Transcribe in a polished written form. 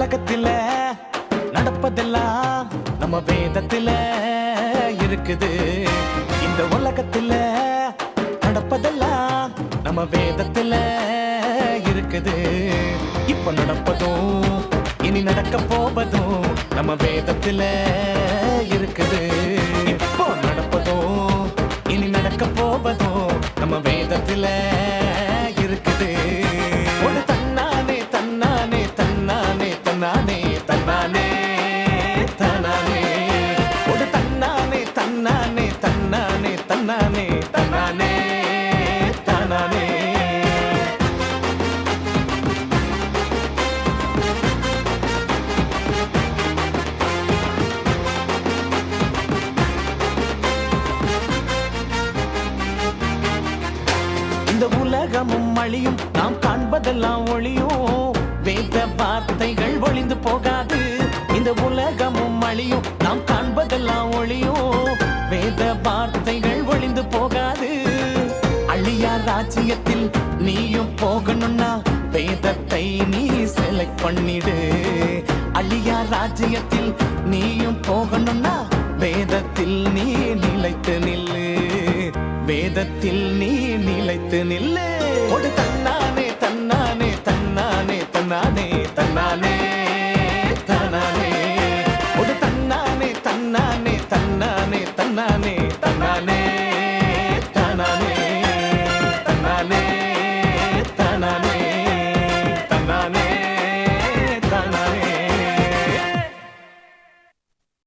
உலகத்துல நடப்பதெல்லாம் நம்ம வேதத்துல இருக்குது. இந்த உலகத்துல நடப்பதெல்லாம் நம்ம வேதத்துல இருக்குது. இப்ப நடப்பதும் இனி நடக்க போவதும் நம்ம வேதத்துல இருக்குது. இப்போ நடப்பதும் இனி நடக்க போவதும் நம்ம வேதத்துல இருக்குது. ஒரு தன்னானே தன்னானே தன்னானே தன்னானே தன்னானே தன்னானே ஒரு தன்னானே தன்னானே தன்னானே தன்னானே தன்னானே தன்னானே. இந்த உலகமும் அழியும், நாம் காண்பதெல்லாம் ஒளியும், வேத வார்த்தைகள் ஒளிந்து போகாது. இந்த உலகமும் அழியும், நாம் காண்பதெல்லாம் ஒளியும், வேத வார்த்தைகள் ஒளிந்து போகாது. அழியா ராஜ்யத்தில் நீயும் போகணும்னா வேதத்தை நீ செலக்ட் பண்ணிடு. அழியா ராஜ்யத்தில் நீயும் போகணும்னா வேதத்தில் நீ நிலைத்து நில்லு. வேதத்தில் நீ நிலைத்து நில்லு. ஒரு தன்னானே தன்னானே தன்னானே தன்னானே தன்னானே